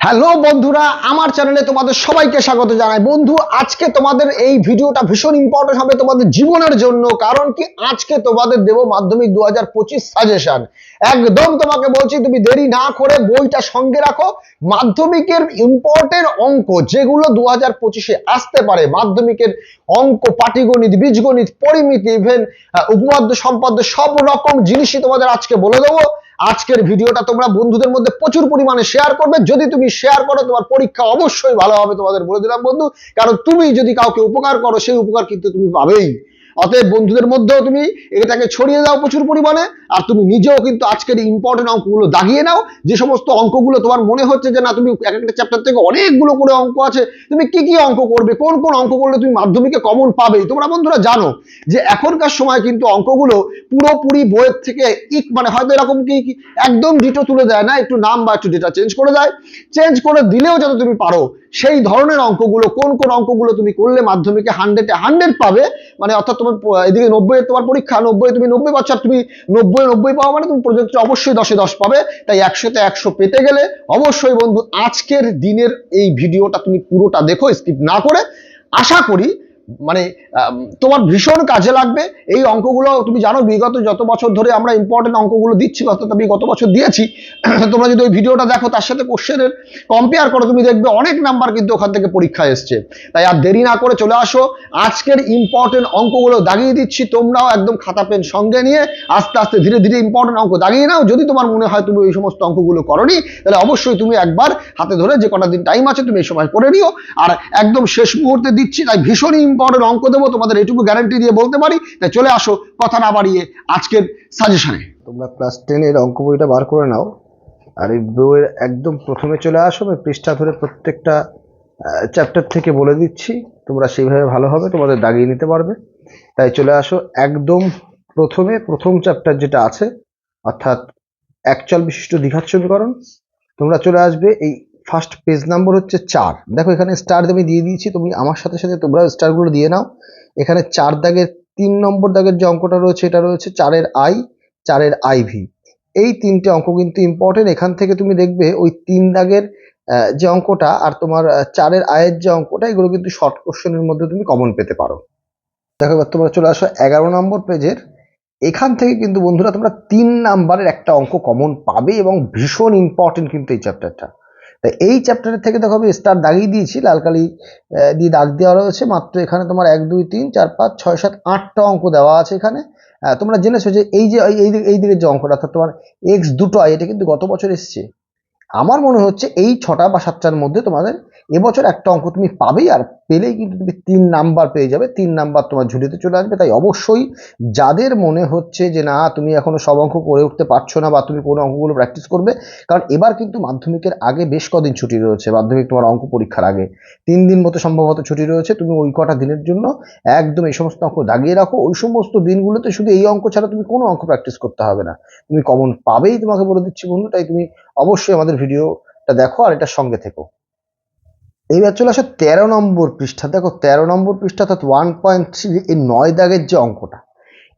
Hello বন্ধুরা, আমার চ্যানেলে তোমাদের সবাইকে স্বাগত জানাই। বন্ধু, আজকে তোমাদের এই ভিডিওটা ভীষণ ইম্পর্টেন্ট হবে তোমাদের জীবনের জন্য। কারণ কি, আজকে তোমাদের দেব মাধ্যমিক 2025 সাজেশন। একদম তোমাকে বলছি, তুমি দেরি না করে বইটা সঙ্গে রাখো। মাধ্যমিকের ইম্পর্টেন্ট অঙ্ক যেগুলো 2025-এ আসতে পারে, মাধ্যমিকের অঙ্ক, পাটিগণিত, বীজগণিত, পরিমিতি, ইভেন উপপাদ্য সম্পাদ্য সব রকম জিনিসই তোমাদের আজকে বলে দেবো। আজকের ভিডিওটা তোমরা বন্ধুদের মধ্যে প্রচুর পরিমাণে শেয়ার করবে। যদি তুমি শেয়ার করো, তোমার পরীক্ষা অবশ্যই ভালো হবে, তোমাদের বলে দিলাম বন্ধু। কারণ তুমি যদি কাউকে উপকার করো, সেই উপকার কিন্তু তুমি পাবেই। অতএব বন্ধুদের মধ্যেও তুমি এটাকে ছড়িয়ে দাও প্রচুর পরিমাণে। আর তুমি নিজেও কিন্তু আজকের ইম্পর্টেন্ট অঙ্কগুলো দাগিয়ে নাও। যে সমস্ত অঙ্কগুলো তোমার মনে হচ্ছে যে না, তুমি এক একটা চ্যাপ্টার থেকে অনেকগুলো করে অঙ্ক আছে, তুমি কি কি অঙ্ক করবে, কোন কোন অঙ্ক করলে তুমি মাধ্যমিকে কমন পাবেই। তোমরা বন্ধুরা জানো যে এখনকার সময় কিন্তু অঙ্কগুলো পুরোপুরি বইয়ের থেকে মানে হয়তো এরকম কি একদম ডিটো তুলে দেয় না, একটু নাম বা একটু ডেটা চেঞ্জ করে দেয়। চেঞ্জ করে দিলেও যাতে তুমি পারো সেই ধরনের অঙ্কগুলো, কোন কোন অঙ্কগুলো তুমি করলে মাধ্যমিকে 100-এ 100 পাবে, মানে অর্থাৎ তোমার এদিকে 90-এ তোমার পরীক্ষা, 90-এ তুমি 90 পাচ্ছ, আর তুমি 90-এ 90 পাওয়া মানে তুমি প্রজেক্টে অবশ্যই 10-এ 10 পাবে। তাই 100-তে 100 পেতে গেলে অবশ্যই বন্ধু আজকের দিনের এই ভিডিওটা তুমি পুরোটা দেখো, স্কিপ না করে। আশা করি মানে তোমার ভীষণ কাজে লাগবে এই অঙ্কগুলো। তুমি জানো বিগত যত বছর ধরে আমরা ইম্পর্টেন্ট অঙ্কগুলো দিচ্ছি, অর্থাৎ আমি গত বছর দিয়েছি। তোমরা যদি ওই ভিডিওটা দেখো, তার সাথে কোশ্চেনের কম্পেয়ার করো, তুমি দেখবে অনেক নাম্বার কিন্তু ওখান থেকে পরীক্ষা এসছে। তাই আর দেরি না করে চলে আসো, আজকের ইম্পর্টেন্ট অঙ্কগুলো দাগিয়ে দিচ্ছি। তোমরাও একদম খাতা পেন সঙ্গে নিয়ে আস্তে আস্তে ধীরে ধীরে ইম্পর্টেন্ট অঙ্ক দাগিয়ে নাও। যদি তোমার মনে হয় তুমি ওই সমস্ত অঙ্কগুলো করনি, তাহলে অবশ্যই তুমি একবার হাতে ধরে যে কটা দিন টাইম আছে তুমি এই সময় করে নিও। আর একদম শেষ মুহূর্তে দিচ্ছি, তাই ভীষণই ইম্পর্টেন্ট অঙ্ক দেবো, তোমাদের এইটুকু গ্যারান্টি দিয়ে বলতে পারি। তাই চলে আসো কথা না বাড়িয়ে আজকের সাজেশনে। তোমরা ক্লাস 10-এর অঙ্ক বইটা বার করে নাও, আর এই বইয়ের একদম প্রথমে চলে আসো। আমি পৃষ্ঠা ধরে প্রত্যেকটা চ্যাপ্টার থেকে বলে দিচ্ছি, তোমরা সেইভাবে ভালোভাবে তোমাদের দাগিয়ে নিতে পারবে। তাই চলে আসো একদম প্রথমে, প্রথম চ্যাপ্টার যেটা আছে, অর্থাৎ একচল বিশিষ্ট দ্বিঘাত সমীকরণ। তোমরা চলে আসবে, এই ফার্স্ট পেজ নাম্বার হচ্ছে 4। দেখো এখানে স্টার আমি দিয়ে দিয়েছি, তুমি আমার সাথে সাথে তোমরা স্টারগুলো দিয়ে নাও। এখানে 4 দাগের 3 নম্বর দাগের যে অঙ্কটা রয়েছে, এটা রয়েছে 4-এর আই, 4-এর আইভি। এই তিনটে অঙ্ক কিন্তু ইম্পর্টেন্ট। এখান থেকে তুমি দেখবে ওই 3 দাগের যে অঙ্কটা আর তোমার 4-এর আয়ের যে অঙ্কটা, এগুলো কিন্তু শর্ট কোশ্চেনের মধ্যে তুমি কমন পেতে পারো। দেখো এবার তোমরা চলে আসো 11 নম্বর পেজের। এখান থেকে কিন্তু বন্ধুরা তোমরা 3 নাম্বারের একটা অঙ্ক কমন পাবে এবং ভীষণ ইম্পর্টেন্ট কিন্তু এই চ্যাপ্টারটা। তাই এই চ্যাপ্টারের থেকে দেখো আমি স্টার দাগিয়ে দিয়েছি, লাল কালি দিয়ে দাগ দেওয়া রয়েছে। মাত্র এখানে তোমার 1 2 3 4 5 6 7 8টা অঙ্ক দেওয়া আছে এখানে। তোমরা জেনেছো যে এই যে এই দিকের যে অঙ্কটা, অর্থাৎ তোমার এক্স দুটো আই, এটা কিন্তু গত বছর এসছে। আমার মনে হচ্ছে এই 6টা বা 7টার মধ্যে তোমাদের এবছর একটা অঙ্ক তুমি পাবেই, আর পেলেই কিন্তু তুমি 3 নাম্বার পেয়ে যাবে, 3 নাম্বার তোমার ঝুলিতে চলে আসবে। তাই অবশ্যই যাদের মনে হচ্ছে যে না তুমি এখনো সব অঙ্ক করে উঠতে পারছো না, বা তুমি কোনো অঙ্কগুলো প্র্যাকটিস করবে, কারণ এবার কিন্তু মাধ্যমিকের আগে বেশ কদিন ছুটি রয়েছে। মাধ্যমিক তোমার অঙ্ক পরীক্ষার আগে 3 দিন মতো সম্ভবত ছুটি রয়েছে। তুমি ওই কটা দিনের জন্য একদম এই সমস্ত অঙ্ক দাগিয়ে রাখো। ওই সমস্ত দিনগুলোতে শুধু এই অঙ্ক ছাড়া তুমি কোনো অঙ্ক প্র্যাকটিস করতে হবে না, তুমি কমন পাবেই, তোমাকে বলে দিচ্ছি বন্ধু। তাই তুমি অবশ্যই আমাদের ভিডিওটা দেখো আর এটার সঙ্গে থেকো। এইবার চলে আসো 13 নম্বর পৃষ্ঠা। দেখো 13 নম্বর পৃষ্ঠা, অর্থাৎ 1.3, এই 9 দাগের যে অঙ্কটা,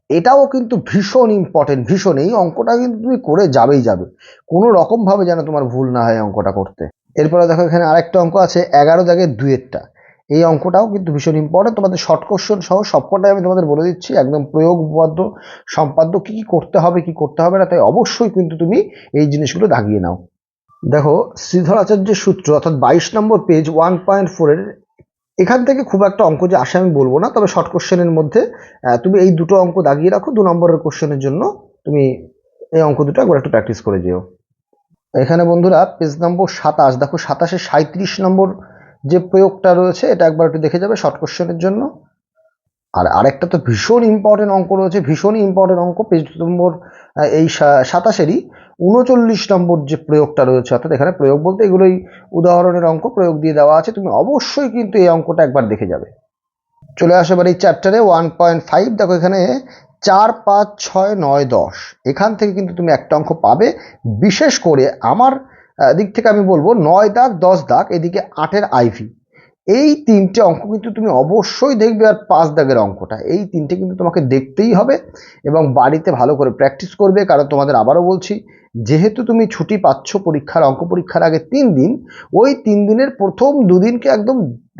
এটাও কিন্তু ভীষণ ইম্পর্টেন্ট, ভীষণ। এই অঙ্কটা কিন্তু তুমি করে যাবেই যাবে, কোনো রকম ভাবে যেন তোমার ভুল না হয় অঙ্কটা করতে। এরপরে দেখো এখানে আরেকটা অঙ্ক আছে 11 দাগের 2-এরটা। এই অঙ্কটাও কিন্তু ভীষণ ইম্পর্টেন্ট। তোমাদের শর্ট কোশ্চেন সহ সবকটাই আমি তোমাদের বলে দিচ্ছি, একদম প্রয়োগ, উপপাদ্য, সম্পাদ্য কি কি করতে হবে কি করতে হবে না। তাই অবশ্যই কিন্তু তুমি এই জিনিসগুলো দাগিয়ে নাও। দেখো শ্রীধর আচার্যের সূত্র, অর্থাৎ 22 নম্বর পেজ 1.4-এর। এখান থেকে খুব একটা অঙ্ক যে আসে আমি বলবো না, তবে শর্ট কোশ্চেনের মধ্যে তুমি এই দুটো অঙ্ক দাগিয়ে রাখো। 2 নম্বরের কোশ্চেনের জন্য তুমি এই অঙ্ক দুটো একবার একটু প্র্যাকটিস করে যেও। এখানে বন্ধুরা পেজ নম্বর 27, দেখো 27-এ 37 নম্বর যে প্রয়োগটা রয়েছে, এটা একবার একটু দেখে যাবে শর্ট কোশ্চেনের জন্য। আর আরেকটা তো ভীষণ ইম্পর্টেন্ট অঙ্ক রয়েছে, ভীষণই ইম্পর্টেন্ট অঙ্ক, পেজ নম্বর এই 27-এরই 39 নম্বর যে প্রয়োগটা রয়েছে। অর্থাৎ এখানে প্রয়োগ বলতে এগুলোই উদাহরণের অঙ্ক, প্রয়োগ দিয়ে দেওয়া আছে। তুমি অবশ্যই কিন্তু এই অঙ্কটা একবার দেখে যাবে। চলে আসো এবার এই চ্যাপ্টারে 1.5। দেখো এখানে 4 5 6 9 10, এখান থেকে কিন্তু তুমি একটা অঙ্ক পাবে। বিশেষ করে আমার দিক থেকে আমি বলবো 9 দাগ 10 দাগ, এদিকে 8-এর আইভি, এই তিনটে অঙ্ক কিন্তু তুমি অবশ্যই দেখবে। আর 5 দাগের অঙ্কটা, এই তিনটে কিন্তু তোমাকে দেখতেই হবে এবং বাড়িতে ভালো করে প্র্যাকটিস করবে। কারণ তোমাদের আবারও বলছি, যেহেতু তুমি ছুটি পাচ্ছ পরীক্ষার, অঙ্ক পরীক্ষার আগে 3 দিন, ওই 3 দিনের প্রথম 2 দিনকে একদম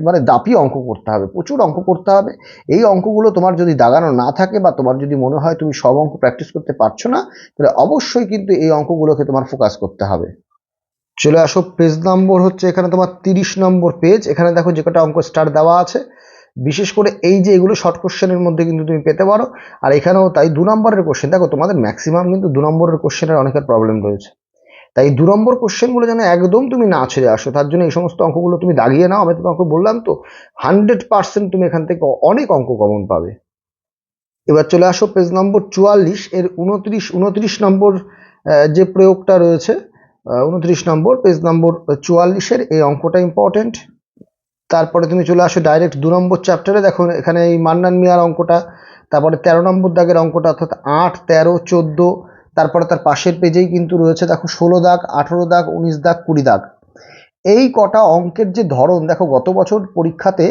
মানে দাপিয়ে অঙ্ক করতে হবে, প্রচুর অঙ্ক করতে হবে। এই অঙ্কগুলো তোমার যদি দাগানো না থাকে বা তোমার যদি মনে হয় তুমি সব অঙ্ক প্র্যাকটিস করতে পারছো না, তাহলে অবশ্যই কিন্তু এই অঙ্কগুলোকে তোমার ফোকাস করতে হবে। চলে আসো পেজ নম্বর হচ্ছে এখানে তোমার 30 নম্বর পেজ। এখানে দেখো যে কটা অঙ্ক স্টার দেওয়া আছে, বিশেষ করে এই যে এগুলো শর্ট কোশ্চেনের মধ্যে কিন্তু তুমি পেতে পারো। আর এখানেও তাই 2 নম্বরের কোশ্চেন, দেখো তোমাদের ম্যাক্সিমাম কিন্তু 2 নম্বরের কোশ্চেনের অনেকের প্রবলেম রয়েছে, তাই 2 নম্বর কোশ্চেনগুলো যেন একদম তুমি না ছেড়ে আসো, তার জন্য এই সমস্ত অঙ্কগুলো তুমি দাগিয়ে নাও। আমি তোমাকে বললাম তো 100% তুমি এখান থেকে অনেক অঙ্ক কমন পাবে। এবার চলে আসো পেজ নম্বর 44 এর 29 নম্বর যে প্রয়োগটা রয়েছে, 29 নম্বর পেজ নম্বর 44-এর এই অঙ্কটা ইম্পর্টেন্ট। তারপরে তুমি চলে আসো ডাইরেক্ট 2 নম্বর চ্যাপ্টারে। দেখো এখানে এই মান্নান মিয়ার অঙ্কটা, তারপরে 13 নম্বর দাগের অঙ্কটা, অর্থাৎ 8, 13, 14। তারপরে তার পাশের পেজেই কিন্তু রয়েছে দেখো 16 দাগ, 18 দাগ, 19 দাগ, 20 দাগ। এই কটা অঙ্কের যে ধরন, দেখো গত বছর পরীক্ষাতে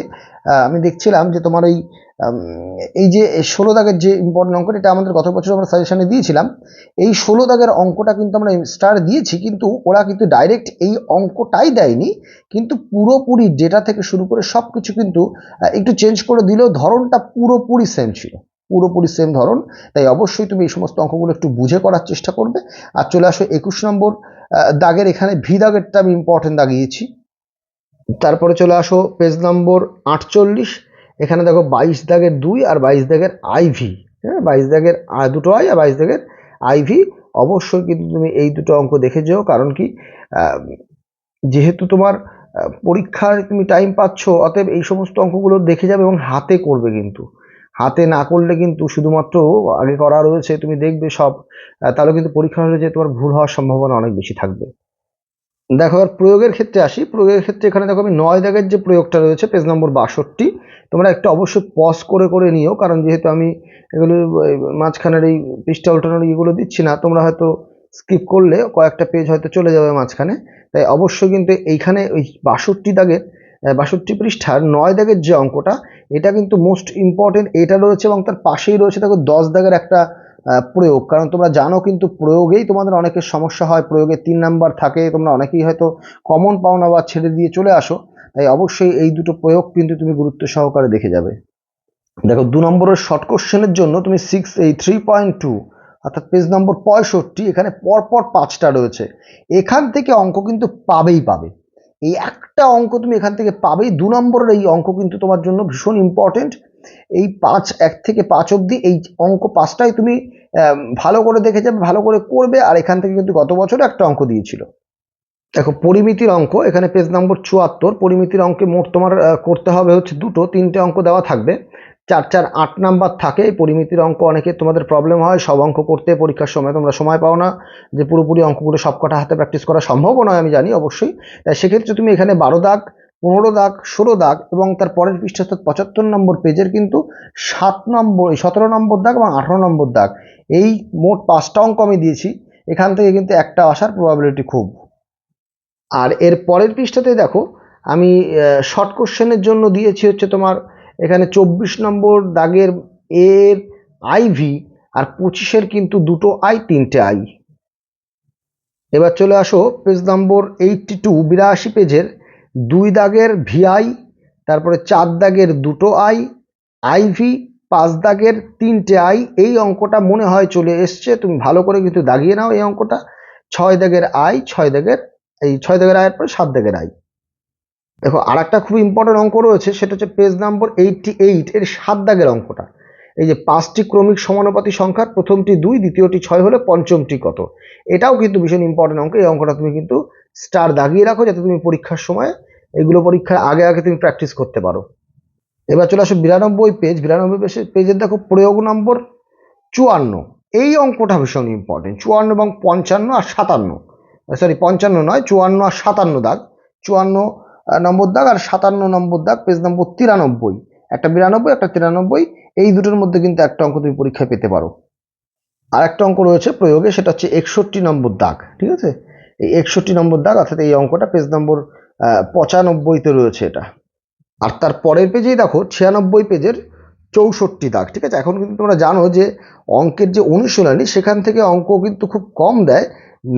আমি দেখছিলাম যে তোমার এই যে 16 দাগের যে ইম্পর্টেন্ট অঙ্কটা, এটা আমাদের গত বছর আমরা সাজেশনে দিয়েছিলাম। এই 16 দাগের অঙ্কটা কিন্তু আমরা স্টার দিয়েছি, কিন্তু ওরা কিন্তু ডাইরেক্ট এই অঙ্কটাই দেয়নি, কিন্তু পুরোপুরি ডেটা থেকে শুরু করে সব কিছু কিন্তু একটু চেঞ্জ করে দিলেও ধরনটা পুরোপুরি সেম ছিল, পুরোপুরি সেম ধরন। তাই অবশ্যই তুমি এই সমস্ত অঙ্কগুলো একটু বুঝে করার চেষ্টা করবে। আর চলে আসো 21 নম্বর দাগের, এখানে ভি দাগেরটা আমি ইম্পর্টেন্ট দাগিয়েছি। তারপরে চলে আসো পেজ নম্বর 48। এখানে দেখো 22 দাগের 2 আর 22 দাগের আইভি। হ্যাঁ, 22 দাগের দুটো আই আর 22 দাগের আইভি। অবশ্যই কিন্তু তুমি এই দুটো অঙ্ক দেখে যেও, কারণ কি যেহেতু তোমার পরীক্ষার তুমি টাইম পাচ্ছ, অতএব এই সমস্ত অঙ্কগুলো দেখে যাবে এবং হাতে করবে। কিন্তু হাতে না করলে কিন্তু শুধুমাত্র আগে করা রয়েছে তুমি দেখবে সব, তাহলে কিন্তু পরীক্ষা হলে যে তোমার ভুল হওয়ার সম্ভাবনা অনেক বেশি থাকবে। দেখো আর প্রয়োগের ক্ষেত্রে আসি। প্রয়োগের ক্ষেত্রে এখানে দেখো আমি 9 দাগের যে প্রয়োগটা রয়েছে পেজ নম্বর 62, তোমরা একটু অবশ্যই পজ করে করে নিও, কারণ যেহেতু আমি এগুলো মাঝখানের এই পৃষ্ঠা উল্টানোর এগুলো দিচ্ছি না, তোমরা হয়তো স্কিপ করলে কয়েকটা পেজ হয়তো চলে যাবে মাঝখানে। তাই অবশ্যই কিন্তু এইখানে ওই 62 দাগের 62 পৃষ্ঠার 9 দাগের যে অঙ্কটা, এটা কিন্তু মোস্ট ইম্পর্টেন্ট এটা রয়েছে, এবং তার পাশেই রয়েছে দেখো 10 দাগের একটা প্রয়োগ। কারণ তোমরা জানো কিন্তু প্রয়োগেই তোমাদের অনেকের সমস্যা হয়, প্রয়োগে 3 নাম্বার থাকে, তোমরা অনেকেই হয়তো কমন পাও না বা ছেড়ে দিয়ে চলে আসো। তাই অবশ্যই এই দুটো প্রয়োগ কিন্তু তুমি গুরুত্ব সহকারে দেখে যাবে। দেখো 2 নম্বরের শর্ট কোশ্চেনের জন্য তুমি 3.2 অর্থাৎ পেজ নম্বর 65, এখানে পরপর 5টা রয়েছে। এখান থেকে অঙ্ক কিন্তু পাবেই পাবে, এই একটা অঙ্ক তুমি এখান থেকে পাবেই। 2 নম্বরের এই অঙ্ক কিন্তু তোমার জন্য ভীষণ ইম্পর্টেন্ট। এই 1 থেকে 5 অবধি এই অঙ্ক 5টাই তুমি ভালো করে দেখে যাবে, ভালো করে করবে। আর এখান থেকে কিন্তু গত বছরও একটা অঙ্ক দিয়েছিল। দেখো পরিমিতির অঙ্ক, এখানে পেজ নম্বর 74। পরিমিতির অঙ্কে মোট তোমার করতে হবে হচ্ছে 3টে অঙ্ক দেওয়া থাকবে, 4 4 8 নাম্বার থাকে। এই পরিমিতির অঙ্ক অনেকে তোমাদের প্রবলেম হয়, সব অঙ্ক করতে পরীক্ষার সময় তোমরা সময় পাও না, যে পুরোপুরি অঙ্কগুলো সবকটা হাতে প্র্যাকটিস করা সম্ভব নয় আমি জানি অবশ্যই। তাই সেক্ষেত্রে তুমি এখানে 12 দাগ, 15 দাগ, 16 দাগ এবং তার পরের পৃষ্ঠা অর্থাৎ 75 নম্বর পেজের কিন্তু 17 নম্বর দাগ এবং 18 নম্বর দাগ, এই মোট 5টা অঙ্ক আমি দিয়েছি। এখান থেকে কিন্তু একটা আসার প্রবাবিলিটি খুব। আর এর পরের পৃষ্ঠাতে দেখো আমি শর্ট কোশ্চেনের জন্য দিয়েছি হচ্ছে তোমার এখানে 24 নম্বর দাগের এর আইভি আর 25-এর কিন্তু 2টো আই, 3টে আই। এবার চলে আসো পেজ নম্বর 82 পেজের 2 দাগের ভিআই, তারপরে 4 দাগের 2টো আই আইভি, 5 দাগের 3টে আই। এই অঙ্কটা মনে হয় চলে এসছে, তুমি ভালো করে কিন্তু দাগিয়ে নাও এই অঙ্কটা। 6 দাগের আই, 6 দাগের এই 6 দাগের আয়ের পরে 7 দাগের আই। দেখো আর একটা খুব ইম্পর্টেন্ট অঙ্ক রয়েছে, সেটা হচ্ছে পেজ নাম্বার 88 এর 7 দাগের অঙ্কটা। এই যে 5টি ক্রমিক সমানুপাতি সংখ্যার প্রথমটি 2, দ্বিতীয়টি 6 হলে পঞ্চমটি কত। এটাও কিন্তু ভীষণ ইম্পর্টেন্ট অঙ্ক। এই অঙ্কটা তুমি কিন্তু স্টার দাগিয়ে রাখো, যাতে তুমি পরীক্ষার সময় এগুলো পরীক্ষার আগে আগে তুমি প্র্যাকটিস করতে পারো। এবার চলে আসো 92 পেজ। 92 পেজের দেখো প্রয়োগ নম্বর 54। এই অঙ্কটা ভীষণ ইম্পর্টেন্ট। 54 এবং 55 আর 57, সরি 55 নয়, 54 আর 57 দাগ। 54 নম্বর দাগ আর 57 নম্বর দাগ, পেজ নম্বর 93। একটা 92 একটা 93, এই দুটোর মধ্যে কিন্তু একটা অঙ্ক তুমি পরীক্ষায় পেতে পারো। আর একটা অঙ্ক রয়েছে প্রয়োগে, সেটা হচ্ছে 61 নম্বর দাগ। ঠিক আছে, এই 61 নম্বর দাগ, অর্থাৎ এই অঙ্কটা পেজ নম্বর 95-তে রয়েছে এটা। আর তার পরের পেজেই দেখো 96 পেজের 64 দাগ। ঠিক আছে, এখন কিন্তু তোমরা জানো যে অঙ্কের যে অনুশীলনী সেখান থেকে অঙ্ক কিন্তু খুব কম দেয়,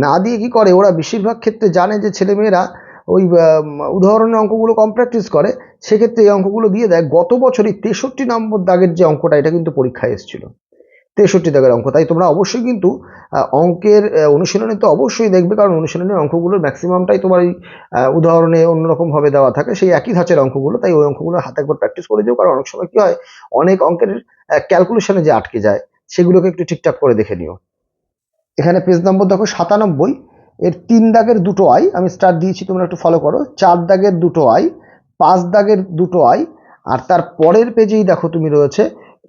না দিয়ে কি করে ওরা বেশিরভাগ ক্ষেত্রে জানে যে ছেলেমেয়েরা ওই উদাহরণের অঙ্কগুলো কম প্র্যাকটিস করে, সেক্ষেত্রে এই অঙ্কগুলো দিয়ে দেয়। গত বছরই 63 নম্বর দাগের যে অঙ্কটা, এটা কিন্তু পরীক্ষায় এসেছিল 63 দাগের অঙ্ক। তাই তোমরা অবশ্যই কিন্তু অঙ্কের অনুশীলনী তো অবশ্যই দেখবে, কারণ অনুশীলনের অঙ্কগুলোর ম্যাক্সিমামটাই তোমার এই উদাহরণে অন্যরকমভাবে দেওয়া থাকে, সেই একই ধাঁচের অঙ্কগুলো। তাই ওই অঙ্কগুলো হাতে একবার প্র্যাকটিস করে যাও, কারণ অনেক সময় কি হয় অনেক অঙ্কের ক্যালকুলেশনে যে আটকে যায় সেগুলোকে একটু ঠিকঠাক করে দেখে নিও। এখানে পেজ নম্বর দেখো 97, এর 3 দাগের দুটো আই আমি স্টার দিয়েছি, তোমরা একটু ফলো করো। 4 দাগের দুটো আই, 5 দাগের দুটো আই, আর তার পরের পেজেই দেখো তুমি রয়েছে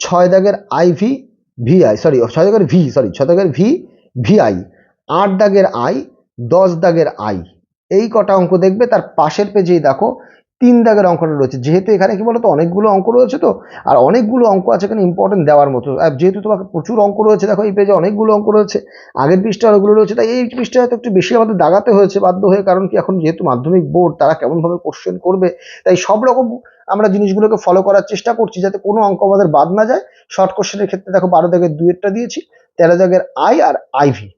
6 দাগের আইভি ভিআই, সরি 6 দাগের ভি, সরি 6 দাগের ভি ভিআই, 8 দাগের আই, 10 দাগের আই। এই কটা অঙ্ক দেখবে। তার পাশের পেজেই দেখো 3 দাগের অঙ্কটা রয়েছে। যেহেতু এখানে কি বলতো অনেকগুলো অঙ্ক রয়েছে, তো আর অনেকগুলো অঙ্ক আছে এখানে ইম্পর্টেন্ট দেওয়ার মতো, আর যেহেতু তোমাকে প্রচুর অঙ্ক রয়েছে, দেখো এই পেজে অনেকগুলো অঙ্ক রয়েছে, আগের পৃষ্ঠা অনেকগুলো রয়েছে, তাই এই পৃষ্ঠায় হয়তো একটু বেশি আমাদের দাগাতে হয়েছে বাধ্য হয়ে, কারণ কি এখন যেহেতু মাধ্যমিক বোর্ড তারা কেমনভাবে কোশ্চেন করবে, তাই সব রকম আমরা জিনিসগুলোকে ফলো করার চেষ্টা করছি যাতে কোনো অঙ্ক আমাদের বাদ না যায়। শর্ট কোশ্চেনের ক্ষেত্রে দেখো 12 দাগের 2-এরটা দিয়েছি, 13 দাগের আই আর আইভি,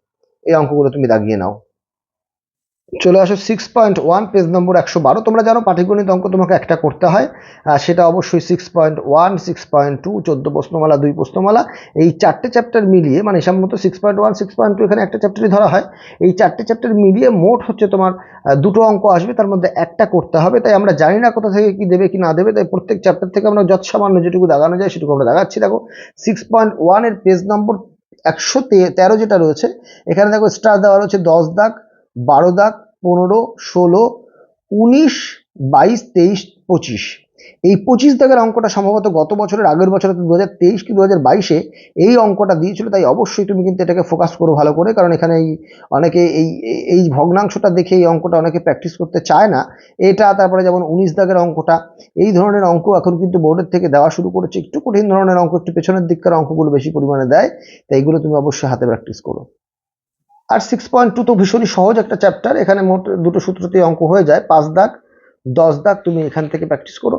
এই অঙ্কগুলো তুমি দাগিয়ে নাও। চলে আসো 6.1 পেজ নম্বর 112। তোমরা জানো পাটিগণিত অঙ্ক তোমাকে একটা করতে হয়, সেটা অবশ্যই 6.1, 6.2, 14 প্রশ্নমালা, 2 প্রশ্নমালা, এই 4টে চ্যাপ্টার মিলিয়ে, মানে হিসাব মতো 6.1, 6.2 এখানে একটা চ্যাপ্টারই ধরা হয়। এই 4টে চ্যাপ্টার মিলিয়ে মোট হচ্ছে তোমার দুটো অঙ্ক আসবে, তার মধ্যে একটা করতে হবে। তাই আমরা জানি না কোথা থেকে কি দেবে কি না দেবে, তাই প্রত্যেক চ্যাপ্টার থেকে আমরা যৎসামান্য যেটুকু দাগানো যায় সেটুকু আমরা দাগাচ্ছি। দেখো 6.1 এর পেজ নম্বর 113 যেটা রয়েছে, এখানে দেখো স্টার দেওয়া রয়েছে 10 দাগ, 12 দাগ, 15, 16, 19, 22, 23, 25। এই 25 দাগের অঙ্কটা সম্ভবত গত বছরের আগের বছরে 2023 কি 2022-এ এই অঙ্কটা দিয়েছিল। তাই অবশ্যই তুমি কিন্তু এটাকে ফোকাস করো ভালো করে, কারণ এখানে অনেকে এই ভগ্নাংশটা দেখে এই অঙ্কটা অনেকে প্র্যাকটিস করতে চায় না। এটা তারপরে যেমন 19 দাগের অঙ্কটা, এই ধরনের অঙ্ক এখন কিন্তু বোর্ডের থেকে দেওয়া শুরু করেছে। একটু কঠিন ধরনের অঙ্ক, একটু পেছনের দিককার অঙ্কগুলো বেশি পরিমাণে দেয়, তাই এগুলো তুমি অবশ্যই হাতে প্র্যাকটিস করো। আর 6.2 তো ভীষণই সহজ একটা চ্যাপ্টার, এখানে মোট দুটো সূত্রতেই অঙ্ক হয়ে যায়। 5 দাগ, 10 দাগ তুমি এখান থেকে প্র্যাকটিস করো,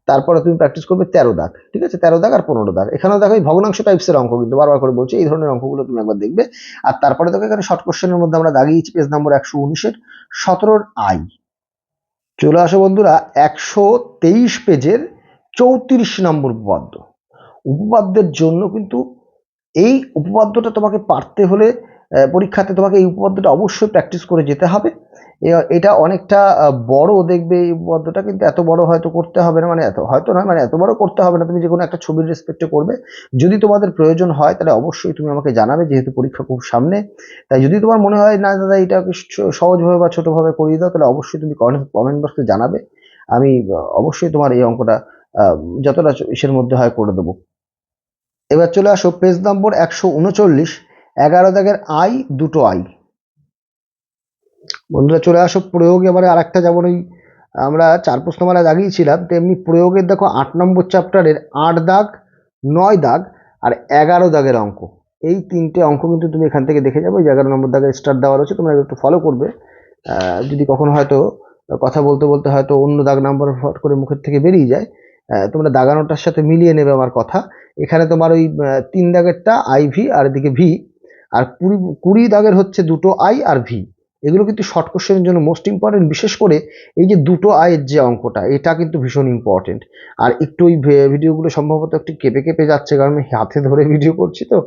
তারপরে তুমি প্র্যাকটিস করবে 13 দাগ। ঠিক আছে, 13 দাগ আর 15 দাগ। এখানেও দেখো এই ভগ্নাংশ টাইপসের অঙ্ক, কিন্তু বারবার করে বলছি এই ধরনের অঙ্কগুলো তুমি একবার দেখবে। আর তারপরে দেখো এখানে শর্ট কোশ্চেনের মধ্যে আমরা দাগিয়েছি পেজ নম্বর 119-এর 17 আই। চলে আসো বন্ধুরা 123 পেজের 34 নম্বর উপপাদ্য। উপপাদ্যের জন্য কিন্তু এই উপপাদ্যটা তোমাকে পারতে হলে পরীক্ষাতে তোমাকে এই উপপাদ্যটা অবশ্যই প্র্যাকটিস করে যেতে হবে। এটা অনেকটা বড় দেখবে এই উপপাদ্যটা, কিন্তু এত বড় হয়তো করতে হবে না, মানে এত হয়তো নয়, মানে এত বড় করতে হবে না। তুমি যে কোনো একটা ছবির রেসপেক্টে করবে। যদি তোমাদের প্রয়োজন হয় তাহলে অবশ্যই তুমি আমাকে জানাবে, যেহেতু পরীক্ষা খুব সামনে। তাই যদি তোমার মনে হয় না দাদা এটা সহজভাবে বা ছোটোভাবে করিয়ে দাও, তাহলে অবশ্যই তুমি কমেন্ট বক্সে জানাবে। আমি অবশ্যই তোমার এই অঙ্কটা যতটা ইসের মধ্যে হয় করে দেবো। এবার চলে আসো পেজ নম্বর 139, 11 দাগের আই, দুটো আই। বন্ধুরা চলে আসো প্রয়োগ। এবারে আর একটা, যেমন ওই আমরা 4 প্রশ্নমালা দাগিয়েছিলাম, তেমনি প্রয়োগের দেখো 8 নম্বর চ্যাপ্টারের 8 দাগ, 9 দাগ আর 11 দাগের অঙ্ক। এই 3টে অঙ্ক কিন্তু তুমি এখান থেকে দেখে যাবে। 11 নম্বর দাগের স্টার দেওয়া রয়েছে, তোমরা একটু ফলো করবে। যদি কখনো হয়তো কথা বলতে বলতে হয়তো অন্য দাগ নাম্বার ফট করে মুখের থেকে বেরিয়ে যায়, তোমরা দাগানোটার সাথে মিলিয়ে নেবে আমার কথা। এখানে তোমার ওই 3 দাগেরটা আইভি আর এদিকে ভি, আর 20 দাগের হচ্ছে দুটো আই আর ভি। এগুলো কিন্তু শর্ট কোশ্চেনের জন্য মোস্ট ইম্পর্টেন্ট। বিশেষ করে এই যে দুটো আয়ের যে অঙ্কটা, এটা কিন্তু ভীষণ ইম্পর্টেন্ট। আর একটু ওই ভিডিওগুলো সম্ভবত একটু কেঁপে কেঁপে যাচ্ছে, কারণ আমি হাতে ধরে ভিডিও করছি, তো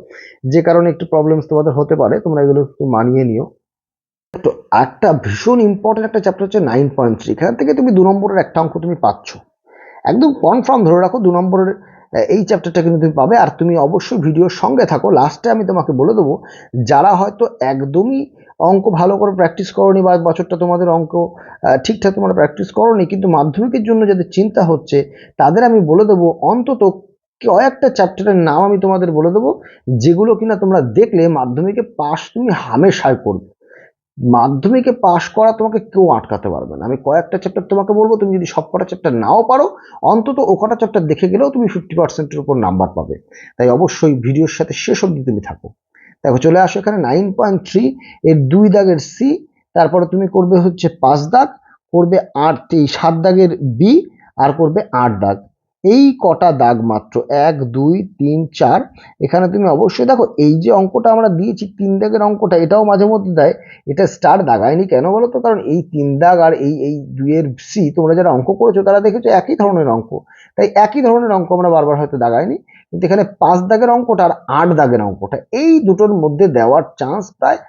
যে কারণে একটু প্রবলেমস তোমাদের হতে পারে, তোমরা এগুলো একটু মানিয়ে নিও। তো একটা ভীষণ ইম্পর্টেন্ট একটা চ্যাপ্টার হচ্ছে 9.3। এখান থেকে তুমি 2 নম্বরের একটা অঙ্ক তুমি পাচ্ছ, একদম কনফার্ম ধরে রাখো 2 নম্বরের এই চ্যাপ্টারটা কিন্তু তুমি পাবে। আর তুমি অবশ্যই ভিডিওর সঙ্গে থাকো। লাস্টে আমি তোমাকে বলে দেবো, যারা হয়তো একদমই অঙ্ক ভালো করে প্র্যাকটিস করোনি, বা বছরটা তোমাদের অঙ্ক ঠিকঠাক তোমরা প্র্যাকটিস করোনি, কিন্তু মাধ্যমিকের জন্য যাদের চিন্তা হচ্ছে, তাদের আমি বলে দেবো অন্তত কয়েকটা চ্যাপ্টারের নাম আমি তোমাদের বলে দেবো, যেগুলো কিনা তোমরা দেখলে মাধ্যমিকে পাস তুমি হামেশাই করবে। মাধ্যমিকে পাশ করা তোমাকে কেউ আটকাতে পারবে না। আমি কয়েকটা চ্যাপ্টার তোমাকে বলবো, তুমি যদি সব কটা চ্যাপ্টার নাও পারো, অন্তত ও কটা চ্যাপ্টার দেখে গেলেও তুমি 50%-এর উপর নাম্বার পাবে। তাই অবশ্যই ভিডিওর সাথে শেষ অবধি তুমি থাকো। দেখো চলে আসো এখানে 9.3 এর 2 দাগের সি, তারপরে তুমি করবে হচ্ছে 5 দাগ, করবে 7 দাগের বি আর করবে 8 দাগ। এই কটা দাগ মাত্র, 1 2 3 4। এখানে তুমি অবশ্যই দেখো এই যে অঙ্কটা আমরা দিয়েছি 3 দাগের অঙ্কটা, এটাও মাঝে মধ্যে দেয়। এটা স্টার দাগায়নি কেন বলো তো? কারণ এই 3 দাগ আর এই 2 এর সি, তোমরা যারা অঙ্ক করেছো তারা দেখেছো একই ধরনের অঙ্ক, তাই একই ধরনের অঙ্ক আমরা বারবার হয়তো দাগাইনি। কিন্তু এখানে 5 দাগের অঙ্কটা আর 8 দাগের অঙ্কটা, এই দুটোর মধ্যে দেওয়ার চান্স প্রায়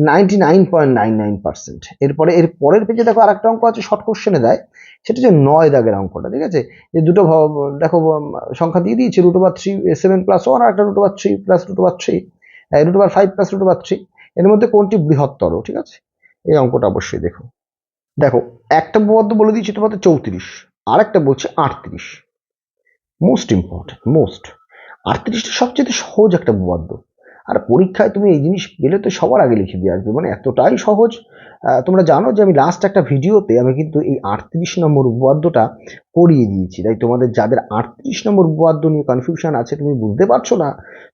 99.99%। এরপরে এর পরের পেজে দেখো আরেকটা অঙ্ক আছে, শর্ট কোশ্চেনে দেয়, সেটা হচ্ছে 9 দাগের অঙ্কটা। ঠিক আছে, যে দুটো দেখো সংখ্যা দিয়ে দিয়েছে, √3 7 + 1 আর একটা √3 + √3, √5 + √3, এর মধ্যে কোনটি বৃহত্তর? ঠিক আছে, এই অঙ্কটা অবশ্যই দেখো। দেখো একটা উপপাদ্য বলে দিয়েছি তোমাদের 34, আর একটা বলছে 38। মোস্ট ইম্পর্টেন্ট, মোস্ট 38টা সবচেয়ে সহজ একটা উপপাদ্য, আর পরীক্ষায় তুমি এই জিনিস পেলে তো সবার আগে লিখে দিয়ে আসবে, মানে এতটাই সহজ। তোমরা জানো যে আমি লাস্ট একটা ভিডিওতে আমি কিন্তু এই 38 নম্বর উপপাদ্যটা করিয়ে দিয়েছি, তাই তোমাদের যাদের 38 নম্বর উপপাদ্য নিয়ে কনফিউশন আছে, তুমি বুঝতে পারছো না,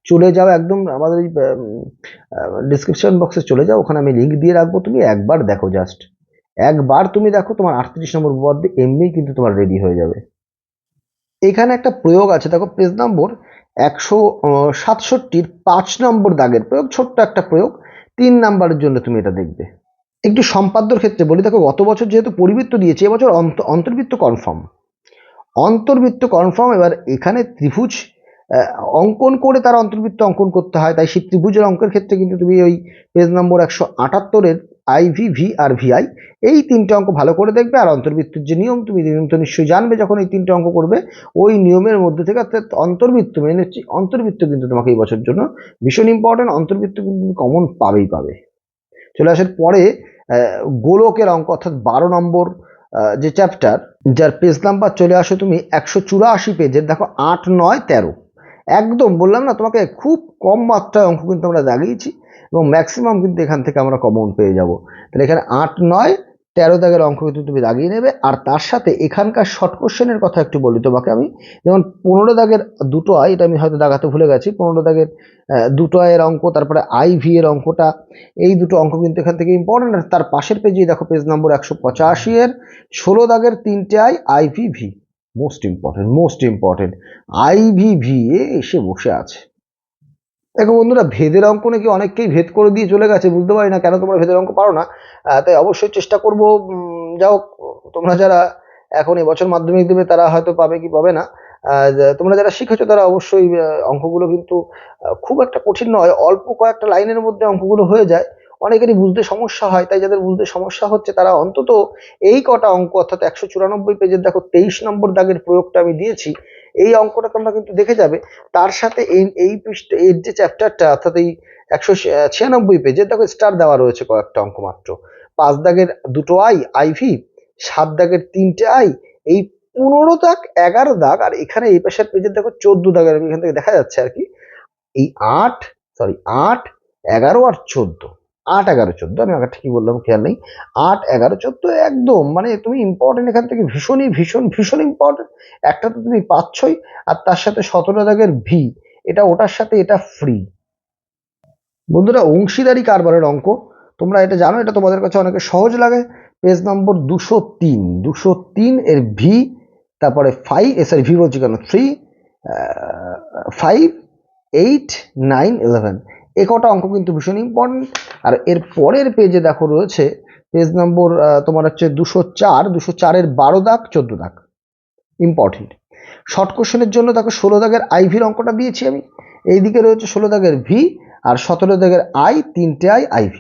চলে যাও একদম আমাদের এই ডিসক্রিপশন বক্সে চলে যাও, ওখানে আমি লিঙ্ক দিয়ে রাখবো, তুমি একবার দেখো, জাস্ট একবার তুমি দেখো, তোমার 38 নম্বর উপপাদ্য এমনিই কিন্তু তোমার রেডি হয়ে যাবে। এখানে একটা প্রয়োগ আছে, দেখো পেজ নম্বর 167 5 নম্বর দাগের প্রয়োগ, ছোট্ট একটা প্রয়োগ, 3 নাম্বারের জন্য তুমি এটা দেখবে। একটু সম্পাদ্যর ক্ষেত্রে বলি, দেখো গত বছর যেহেতু পরিবৃত্ত দিয়েছে, এবছর অন্তর্বৃত্ত কনফার্ম, অন্তর্বৃত্ত কনফার্ম। এবার এখানে ত্রিভুজ অঙ্কন করে তার অন্তর্বৃত্ত অঙ্কন করতে হয়, তাই সেই ত্রিভুজের অঙ্কের ক্ষেত্রে কিন্তু তুমি ওই পেজ নম্বর 178-এর IV, V আর VI, এই 3টে অঙ্ক ভালো করে দেখবে। আর অন্তর্বৃত্তের যে নিয়ম, তুমি নিয়ম তো নিশ্চয়ই জানবে যখন এই 3টে অঙ্ক করবে, ওই নিয়মের মধ্যে থেকে অন্তর্বৃত্ত মেনে নিচ্ছি, অন্তর্বৃত্ত কিন্তু তোমাকে এই বছর জন্য ভীষণ ইম্পর্টেন্ট, অন্তর্বৃত্ত কিন্তু তুমি কমন পাবেই পাবে। চলে আসার পরে গোলকের অঙ্ক, অর্থাৎ 12 নম্বর যে চ্যাপ্টার, যার পেজ নাম্বার চলে আসো তুমি 184 পেজের, দেখো 8 9 13। একদম বললাম না তোমাকে, খুব কম মাত্রায় অঙ্ক কিন্তু আমরা দাগিয়েছি, এবং ম্যাক্সিমাম কিন্তু এখান থেকে আমরা কমন পেয়ে যাব। তাহলে এখানে 8 9 13 দাগের অঙ্ক কিন্তু তুমি দাগিয়ে নেবে। আর তার সাথে এখানকার শর্ট কোশ্চেনের কথা একটু বলি তোমাকে আমি, যেমন 15 দাগের দুটো আয়, এটা আমি হয়তো দাগাতে ভুলে গেছি, 15 দাগের দুটো আয়ের অঙ্ক, তারপরে IV এর অঙ্কটা, এই দুটো অঙ্ক কিন্তু এখান থেকে ইম্পর্টেন্ট। আর তার পাশের পেজে দেখো পেজ নম্বর 185-এর 16 দাগের 3টে আয়, IVV, most important, most important. IVV এসে বসে আছে। দেখো বন্ধুরা, ভেদের অঙ্ক নাকি অনেককেই ভেদ করে দিয়ে চলে গেছে, বুঝতে পারি না কেন তোমরা ভেদের অঙ্ক পারো না। তাই অবশ্যই চেষ্টা করবো, যাও তোমরা যারা এখন এবছর মাধ্যমিক দেবে তারা হয়তো পাবে কি পাবে না, তোমরা যারা শিখেছো তারা অবশ্যই, অঙ্কগুলো কিন্তু খুব একটা কঠিন নয়, অল্প কয়েকটা লাইনের মধ্যে অঙ্কগুলো হয়ে যায়। অনেকেরই বুঝতে সমস্যা হয়, তাই যাদের বুঝতে সমস্যা হচ্ছে তারা অন্তত এই কটা অঙ্ক, অর্থাৎ 194 পেজের দেখো 23 নম্বর দাগের প্রয়োগটা আমি দিয়েছি, এই অঙ্কটা তোমরা কিন্তু দেখে যাবে। তার সাথে এই পৃষ্ঠা, এর যে চ্যাপ্টারটা, অর্থাৎ এই 196 পেজে দেখো স্টার দেওয়া রয়েছে কয়েকটা অঙ্ক মাত্র, 5 দাগের দুটো আই IV, 7 দাগের 3টে আই, এই 15 দাগ 11 দাগ, আর এখানে এই পাশের পেজে দেখো 14 দাগের, এখান থেকে দেখা যাচ্ছে আর কি, এই 8 11 আর 14, 8 11 14, আমি আগেরটা কি বললাম খেয়াল নেই, 8 11 14 একদম, মানে তুমি ইম্পর্টেন্ট এখান থেকে ভীষণই ভীষণ ভীষণ ইম্পর্টেন্ট, একটা তো তুমি পাচ্ছই, আর তার সাথে 17 দাগের V, এটা ওটার সাথে এটা ফ্রি। বন্ধুরা, অংশীদারি কারবারের অঙ্ক, তোমরা এটা জানো, এটা তোমাদের কাছে অনেকে সহজ লাগে, পেজ নম্বর 203 এর V, তারপরে 5, V বলছি কেন, 3 5 8 9 11, এ কটা অঙ্ক কিন্তু ভীষণ ইম্পর্টেন্ট। আর এর পরের পেজে দেখো রয়েছে পেজ নম্বর তোমার হচ্ছে 204-এর 12 দাগ 14 দাগ, ইম্পর্টেন্ট। শর্ট কোশ্চেনের জন্য দেখো 16 দাগের IV অঙ্কটা দিয়েছি আমি, এইদিকে রয়েছে 16 দাগের V আর 17 দাগের I, 3টে আই IV।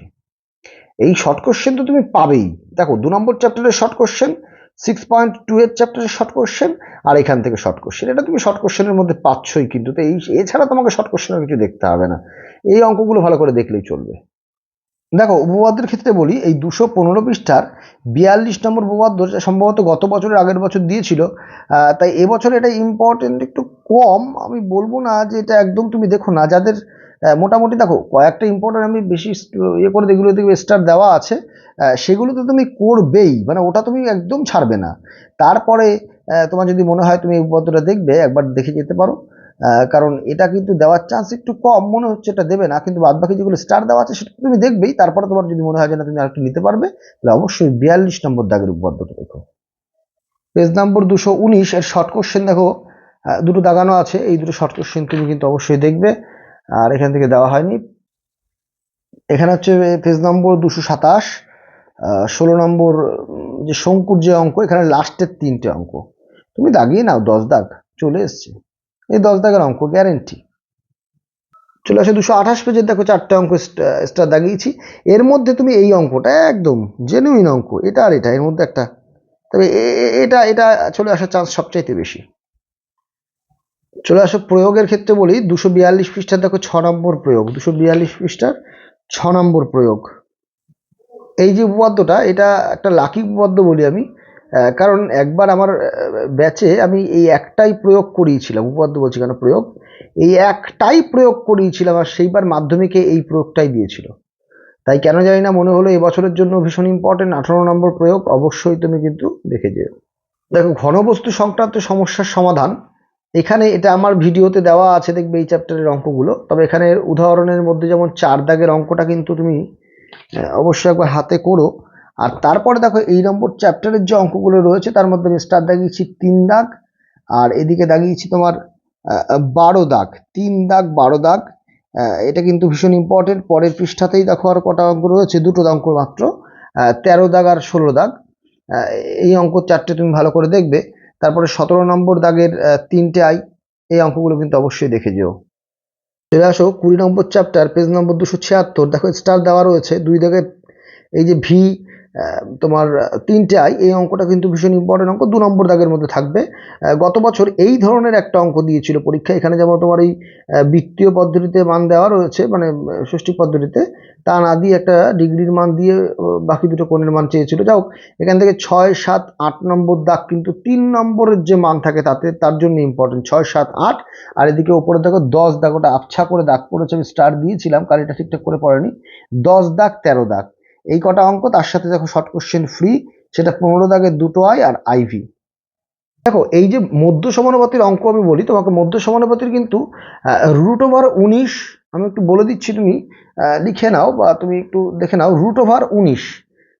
এই শর্ট কোশ্চেন তো তুমি পাবেই, দেখো 2 নম্বর চ্যাপ্টারের শর্ট কোশ্চেন, 6.2 এর চ্যাপ্টারের শর্ট কোশ্চেন, আর এখান থেকে শর্ট কোশ্চেন, এটা তুমি শর্ট কোশ্চেনের মধ্যে পাচ্ছই কিন্তু, তো এছাড়া তোমাকে শর্ট কোশ্চেনের কিছু দেখতে হবে না, এই অঙ্কগুলো ভালো করে দেখলেই চলবে। দেখো উপপাদ্যের ক্ষেত্রে বলি, এই 215 পৃষ্ঠার 42 নম্বর উপপাদ্য, সম্ভবত গত বছরের আগের বছর দিয়েছিল, তাই এবছর এটা ইম্পর্টেন্ট একটু কম, আমি বলবো না যে এটা একদম তুমি দেখো না, যাদের মোটামুটি দেখো কয়েকটা ইম্পর্টেন্ট আমি বেশি ইয়ে করে, যেগুলো দেখবে স্টার দেওয়া আছে, সেগুলো তো তুমি করবেই, মানে ওটা তুমি একদম ছাড়বে না। তারপরে তোমার যদি মনে হয় তুমি এই উপপাদ্যটা দেখবে, একবার দেখে যেতে পারো, কারণ এটা কিন্তু দেওয়ার চান্স একটু কম মনে হচ্ছে, এটা দেবে না, কিন্তু বাদ বাকি যেগুলো স্টার দেওয়া আছে সেটা তুমি দেখবেই। তারপরে তোমার যদি মনে হয় যে না তুমি আরেকটু নিতে পারবে, তাহলে অবশ্যই 42 নম্বর দাগের উপপাদ্যটা দেখো। পেজ নম্বর 219 এর শর্ট কোশ্চেন দেখো, দুটো দাগানো আছে, এই দুটো শর্ট কোশ্চেন তুমি কিন্তু অবশ্যই দেখবে, আর এখান থেকে দেওয়া হয়নি। এখানে হচ্ছে পেজ নম্বর 227, 16 নম্বর যে শঙ্কুর যে অঙ্ক, এখানে লাস্টের 3টে অঙ্ক তুমি দাগিয়ে নাও, 10 দাগ চলে এসছে, এই 10 দাগের অঙ্ক গ্যারেন্টি। চলে আসে 228 পেজের, দেখো 4টে অঙ্ক স্টার দাগিয়েছি। এর মধ্যে তুমি এই অঙ্কটা একদম জেনুইন অঙ্ক, এটা আর এটা এর মধ্যে একটা, তবে এটা এটা চলে আসার চান্স সবচাইতে বেশি। চলে আসো প্রয়োগের ক্ষেত্রে বলি, 242 পৃষ্ঠার দেখো 6 নম্বর প্রয়োগ, 242 পৃষ্ঠার 6 নম্বর প্রয়োগ। এই যে উপপাদ্যটা, এটা একটা লাকি উপপাদ্য বলি আমি, কারণ একবার আমার ব্যাচে আমি এই একটাই প্রয়োগ করিয়েছিলাম, উপপাদ্য বলছি কেন, প্রয়োগ, এই একটাই প্রয়োগ করিয়েছিলাম, আর সেইবার মাধ্যমিকে এই প্রয়োগটাই দিয়েছিল। তাই কেন জানি না মনে হলো এবছরের জন্য ভীষণ ইম্পর্টেন্ট। 18 নম্বর প্রয়োগ অবশ্যই তুমি কিন্তু দেখে যেও। দেখো ঘনবস্তু সংক্রান্ত সমস্যার সমাধান, এখানে এটা আমার ভিডিওতে দেওয়া আছে, দেখবে এই চ্যাপ্টারের অঙ্কগুলো। তবে এখানে উদাহরণের মধ্যে যেমন 4 দাগের অঙ্কটা কিন্তু তুমি অবশ্যই একবার হাতে করো। আর তারপরে দেখো এই নম্বর চ্যাপ্টারের যে অঙ্কগুলো রয়েছে তার মধ্যে আমি স্টার দাগিয়েছি 3 দাগ, আর এদিকে দাগিয়েছি তোমার 12 দাগ, 3 দাগ 12 দাগ। এটা কিন্তু ভীষণ ইম্পর্টেন্ট। পরের পৃষ্ঠাতেই দেখো আর কটা অঙ্ক রয়েছে, দুটো অঙ্ক মাত্র, 13 দাগ আর 16 দাগ। এই অঙ্ক 4টে তুমি ভালো করে দেখবে। তারপরে 17 নম্বর দাগের 3টে আই, এই অঙ্কগুলো কিন্তু অবশ্যই দেখে যেও। চলে আসো 20 নম্বর চ্যাপ্টার, পেজ নম্বর 276, দেখো স্টার দেওয়া রয়েছে 2 দাগের, এই যে ভি তোমার 3টে আই, এই অঙ্কটা কিন্তু ভীষণ ইম্পর্টেন্ট অঙ্ক, 2 নম্বর দাগের মধ্যে থাকবে। গত বছর এই ধরনের একটা অঙ্ক দিয়েছিল পরীক্ষা, এখানে যেমন তোমার এই বৃত্তীয় পদ্ধতিতে মান দেওয়া রয়েছে, মানে ষষ্ঠিক পদ্ধতিতে, তা না দিয়ে একটা ডিগ্রির মান দিয়ে বাকি দুটো কোণের মান চেয়েছিল। যাও, এখান থেকে 6, 7, 8 নম্বর দাগ কিন্তু 3 নম্বরের যে মান থাকে তাতে, তার জন্য ইম্পর্টেন্ট 6, 7, 8। আর এদিকে ওপরে দেখো 10 দাগ, ওটা আবছা করে দাগ পড়েছে, আমি স্টার দিয়েছিলাম কালিটা ঠিকঠাক করে পড়েনি। 10 দাগ 13 দাগ, এই কটা অঙ্ক, তার সাথে দেখো শর্ট কোশ্চেন ফ্রি, সেটা 15 দাগের 2টো আই আর আইভি। দেখো এই যে মধ্য সমানুপাতির অঙ্ক আমি বলি তোমাকে, মধ্য সমানুপাতির কিন্তু √19, আমি একটু বলে দিচ্ছি, তুমি লিখে নাও বা তুমি একটু দেখে নাও, √19,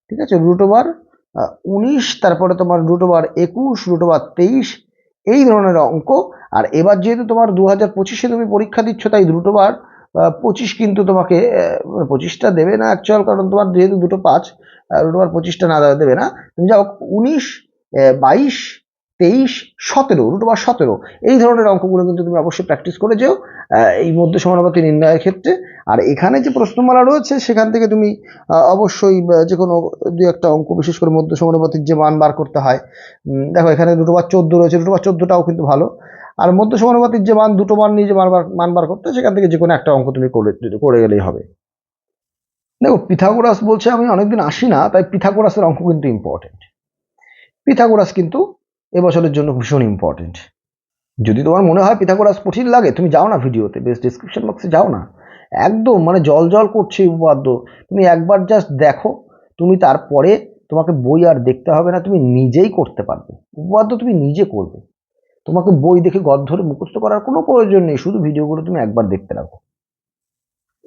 ঠিক আছে, √19, তারপরে তোমার √21, √23, এই ধরনের অঙ্ক। আর এবার যেহেতু তোমার 2025-এ তুমি পরীক্ষা দিচ্ছ, তাই √25 কিন্তু তোমাকে 25টা দেবে না অ্যাকচুয়াল, কারণ তোমার যেহেতু 2টো 5, √25টা না দেবে না। তুমি যাও 19, 22, 23, 17, √17, এই ধরনের অঙ্কগুলো কিন্তু তুমি অবশ্যই প্র্যাকটিস করে যেও এই মধ্য সমানুপাতি নির্ণয়ের ক্ষেত্রে। আর এখানে যে প্রশ্নমালা রয়েছে সেখান থেকে তুমি অবশ্যই যে কোনো 2-1টা অঙ্ক, বিশেষ করে মধ্য সমানুপাতির যে মান বার করতে হয়, দেখো এখানে √14 রয়েছে, √14টাও কিন্তু ভালো। আর মধ্য সমানুপাতির যে মান, দুটো মান নিয়ে যে মান বার করতে, সেখান থেকে যে কোনো একটা অঙ্ক তুমি করে গেলেই হবে। দেখো পিথাগোরাস বলছে আমি অনেকদিন আসি না, তাই পিথাগোরাসের অঙ্ক কিন্তু ইম্পর্টেন্ট। পিথাগোরাস কিন্তু এবছরের জন্য ভীষণ ইম্পর্টেন্ট। যদি তোমার মনে হয় পিথাগোরাস কঠিন লাগে, তুমি যাও না ভিডিওতে, বেশ ডিসক্রিপশন বক্সে যাও না, একদম মানে জল জল করছে এই উপপাদ্য, তুমি একবার জাস্ট দেখো, তুমি তারপরে তোমাকে বই আর দেখতে হবে না, তুমি নিজেই করতে পারবে উপপাদ্য, তুমি নিজে করবে, তোমাকে বই দেখে গদ ধরে মুখস্থ করার কোনো প্রয়োজন নেই, শুধু ভিডিওগুলো তুমি একবার দেখতে রাখো।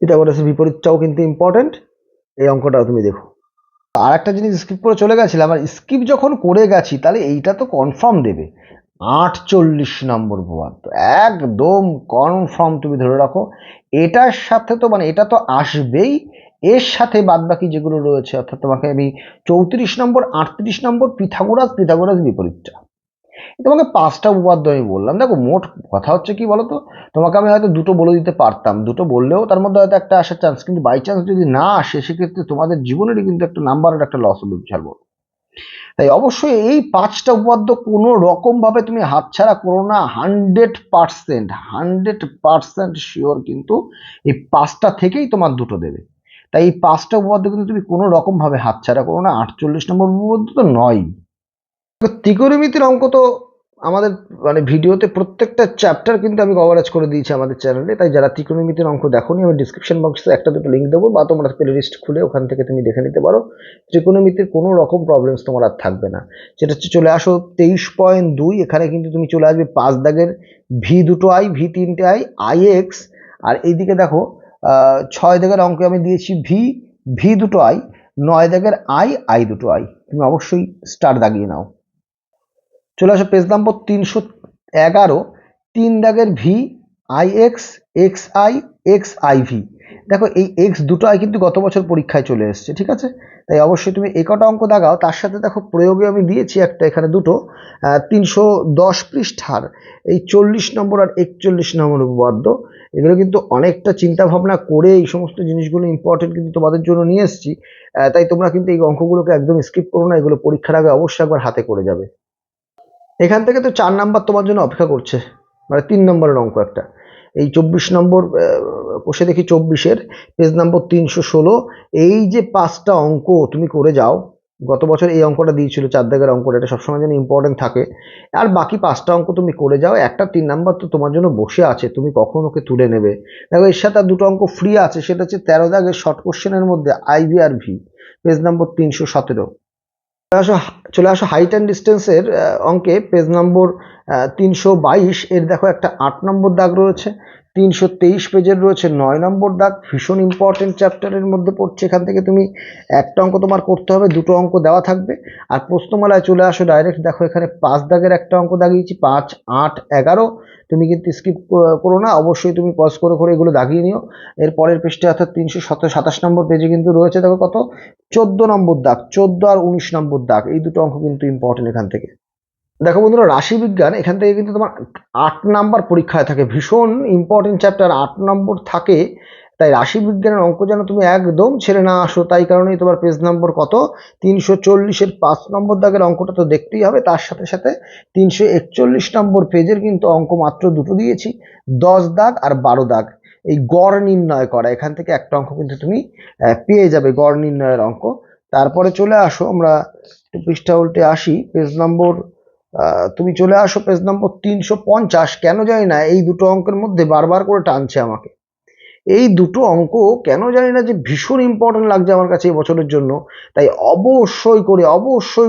পিথাগোরাসের বিপরীতটাও কিন্তু ইম্পর্টেন্ট, এই অঙ্কটাও তুমি দেখো। আর একটা জিনিস স্কিপ করে চলে গেছিলাম, আর স্কিপ যখন করে গেছি তাহলে এইটা তো কনফার্ম দেবে, 48 নম্বর উপপাদ্য একদম কনফার্ম, তুমি ধরে রাখো। এটার সাথে তো মানে এটা তো আসবেই, এর সাথে বাদবাকি যেগুলো রয়েছে, অর্থাৎ তোমাকে আমি 34 নম্বর, 38 নম্বর, পিথাগোরাস বিপরীতটা, তোমাকে 5টা উপপাদ্য আমি বললাম। দেখো মোট কথা হচ্ছে কি বলতো, তোমাকে আমি হয়তো 2টো বলে দিতে পারতাম, 2টো বললেও তার মধ্যে হয়তো একটা আসার চান্স, কিন্তু বাই চান্স যদি না আসে, সেক্ষেত্রে তোমাদের জীবনেরই কিন্তু একটা নাম্বারের একটা লস হবে বিশাল বড়। তাই অবশ্যই এই 5টা উপপাদ্য কোনো রকম ভাবে তুমি হাতছাড়া করো না, 100% শিওর কিন্তু এই 5টা থেকেই তোমার 2টো দেবে। তাই এই 5টা উপপাদ্য কিন্তু তুমি কোনো রকম ভাবে হাতছাড়া করো না, 48 নম্বর উপপাদ্য তো নয়। ত্রিকোণমিতির অঙ্ক তো আমাদের মানে ভিডিওতে প্রত্যেকটা চ্যাপ্টার কিন্তু আমি কভারেজ করে দিয়েছি আমাদের চ্যানেলে, তাই যারা ত্রিকোণমিতির অঙ্ক দেখোনি, আমি ডিসক্রিপশন বক্সে 1-2টো লিঙ্ক দেবো, বা তোমরা প্লেলিস্ট খুলে ওখান থেকে তুমি দেখে নিতে পারো। ত্রিকোণমিতির কোনো রকম প্রবলেমস তোমার আর থাকবে না। সেটা হচ্ছে চলে আসো 23.2, এখানে কিন্তু তুমি চলে আসবে 5 দাগের ভি 2টো আই, ভি 3টে আই, IX, আর এইদিকে দেখো 6 দাগের অঙ্কে আমি দিয়েছি ভি 2টো আই, 9 দাগের I 2টো আই, তুমি অবশ্যই স্টার দাগিয়ে নাও। চলে আসো পেজ নম্বর 311, 3 দাগের V, I x, x I, x I V. দেখো এই এক্স দুটো আই কিন্তু গত বছর পরীক্ষায় চলে এসছে, ঠিক আছে? তাই অবশ্যই তুমি এই কটা অঙ্ক দাগাও। তার সাথে দেখো প্রয়োগে আমি দিয়েছি একটা, এখানে দুটো 310 পৃষ্ঠার এই 40 নম্বর আর 41 নম্বর উপপাদ্য। এগুলো কিন্তু অনেকটা চিন্তা ভাবনা করে এই সমস্ত জিনিসগুলো ইম্পর্টেন্ট কিন্তু তোমাদের জন্য নিয়ে এসেছি। তাই তোমরা কিন্তু এই অঙ্কগুলোকে একদম স্কিপ করো না, এগুলো পরীক্ষার আগে অবশ্যই একবার হাতে করে যাবে। এখান থেকে তো 4 নাম্বার তোমার জন্য অপেক্ষা করছে, মানে 3 নম্বরের অঙ্ক একটা। এই 24 নম্বর কষে দেখি 24-এর পেজ নম্বর 316। এই যে 5টা অঙ্ক তুমি করে যাও, গত বছর এই অঙ্কটা দিয়েছিল 4 দাগের অঙ্কটা, এটা সবসময় যেন ইম্পর্টেন্ট থাকে। আর বাকি 5টা অঙ্ক তুমি করে যাও, একটা 3 নাম্বার তো তোমার জন্য বসে আছে, তুমি কখন ওকে তুলে নেবে। দেখো এর সাথে আর দুটো অঙ্ক ফ্রি আছে, সেটা হচ্ছে 13 দাগের শর্ট কোশ্চেনের মধ্যে আইভি আর ভি, পেজ নম্বর 317। চলে আসো হাইট অ্যান্ড ডিস্টেন্সের অঙ্কে পেজ নম্বর 322। এর দেখো একটা 8 নম্বর দাগ রয়েছে। 323 পেজের রয়েছে 9 নম্বর দাগ, ভীষণ ইম্পর্টেন্ট চ্যাপ্টারের মধ্যে পড়ছে। এখান থেকে তুমি একটা অঙ্ক তোমার করতে হবে, দুটো অঙ্ক দেওয়া থাকবে। আর প্রশ্নমালায় চলে আসো ডাইরেক্ট, দেখো এখানে 5 দাগের একটা অঙ্ক দাগিয়েছি, 5, 8, 11। তুমি কিন্তু স্কিপ করো না, অবশ্যই তুমি পজ করে করে এগুলো দাগিয়ে নিও। এর পরের পৃষ্ঠে অর্থাৎ 327 নম্বর পেজে কিন্তু রয়েছে দেখো কত, 14 নম্বর দাগ, 14 আর 19 নম্বর দাগ, এই দুটো অঙ্ক কিন্তু ইম্পর্টেন্ট এখান থেকে। দেখো বন্ধুরা, রাশিবিজ্ঞান এখান থেকে কিন্তু তোমার 8 নাম্বার পরীক্ষায় থাকে, ভীষণ ইম্পর্টেন্ট চ্যাপ্টার, 8 নম্বর থাকে। তাই রাশিবিজ্ঞানের অঙ্ক যেন তুমি একদম ছেড়ে না আসো, তাই কারণেই তোমার পেজ নম্বর কত, 340-এর 5 নম্বর দাগের অঙ্কটা তো দেখতেই হবে। তার সাথে সাথে 341 নম্বর পেজের কিন্তু অঙ্ক মাত্র দুটো দিয়েছি, 10 দাগ আর 12 দাগ। এই গড় নির্ণয় করা, এখান থেকে একটা অঙ্ক কিন্তু তুমি পেয়ে যাবে, গড় নির্ণয়ের অঙ্ক। তারপরে চলে আসো, আমরা একটু পৃষ্ঠা উল্টে আসি, পেজ নম্বর তুমি চলে আসো পেজ নম্বর 350। কেন জানি না এই দুটো অঙ্কের মধ্যে বারবার করে টানছে আমাকে, এই দুটো অঙ্ক কেন জানি না যে ভীষণ ইম্পর্টেন্ট লাগছে আমার কাছে এই বছরের জন্য। তাই অবশ্যই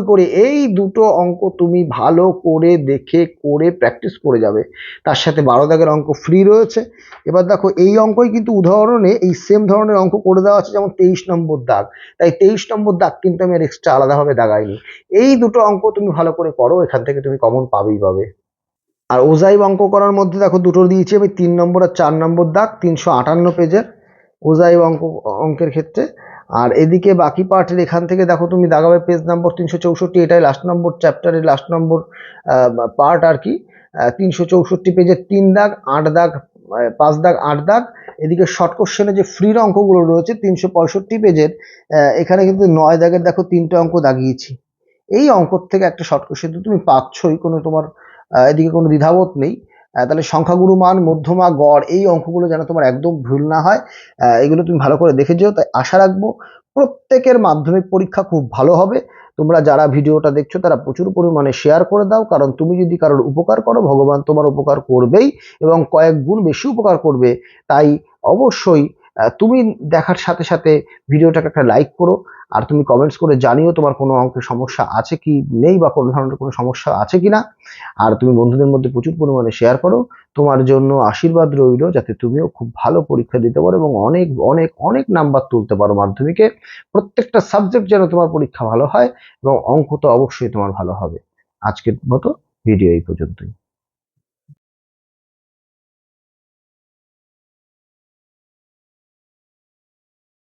করে এই দুটো অঙ্ক তুমি ভালো করে দেখে করে প্র্যাকটিস করে যাবে। তার সাথে 12 দাগের অঙ্ক ফ্রি রয়েছে। এবার দেখো এই অঙ্কই কিন্তু উদাহরণে এই সেম ধরনের অঙ্ক করে দেওয়া আছে, যেমন 23 নম্বর দাগ। তাই 23 নম্বর দাগ কিন্তু আমি আর এক্সট্রা আলাদাভাবে দাগাইনি। এই দুটো অঙ্ক তুমি ভালো করে করো, এখান থেকে তুমি কমন পাবেই পাবে। আর ওজাইব অঙ্ক করার মধ্যে দেখো দুটো দিয়েছি আমি, 3 নম্বর আর 4 নম্বর দাগ, 358 পেজের ওজাইব অঙ্কের ক্ষেত্রে। আর এদিকে বাকি পার্টের এখান থেকে দেখো তুমি দাগাবে পেজ নম্বর 364, এটাই লাস্ট নম্বর চ্যাপ্টারের লাস্ট নম্বর পার্ট আর কি। 364 পেজের 3 দাগ, 8 দাগ, 5 দাগ, 8 দাগ। এদিকে শর্ট কোশ্চেনে যে ফ্রির অঙ্কগুলো রয়েছে 365 পেজের, এখানে কিন্তু 9 দাগের দেখো 3টে অঙ্ক দাগিয়েছি। এই অঙ্ক থেকে একটা শর্ট কোশ্চেন তুমি পাচ্ছই, কোনো তোমার এদিকে কোনো দ্বিধাবোধ নেই। তাহলে সংখ্যাগুরু মান, মধ্যমা, গড়, এই অঙ্কগুলো যেন তোমার একদম ভুল না হয়, এগুলো তুমি ভালো করে দেখে যেও। তাই আশা রাখবো প্রত্যেকের মাধ্যমিক পরীক্ষা খুব ভালো হবে। তোমরা যারা ভিডিওটা দেখছো তারা প্রচুর পরিমাণে শেয়ার করে দাও, কারণ তুমি যদি কারোর উপকার করো ভগবান তোমার উপকার করবেই এবং কয়েক গুণ বেশি উপকার করবে। তাই অবশ্যই তুমি দেখার সাথে সাথে ভিডিওটাকে একটা লাইক করো, আর তুমি কমেন্টস করে জানিও তোমার কোনো অঙ্কের সমস্যা আছে কি নেই, বা কোনো ধরনের কোনো সমস্যা আছে কিনা। আর তুমি বন্ধুদের মধ্যে প্রচুর পরিমাণে শেয়ার করো। তোমার জন্য আশীর্বাদ রইল যাতে তুমিও খুব ভালো পরীক্ষা দিতে পারো এবং অনেক অনেক অনেক নাম্বার তুলতে পারো মাধ্যমিকে। প্রত্যেকটা সাবজেক্ট যেন তোমার পরীক্ষা ভালো হয় এবং অঙ্ক তো অবশ্যই তোমার ভালো হবে। আজকের মতো ভিডিও এই পর্যন্তই।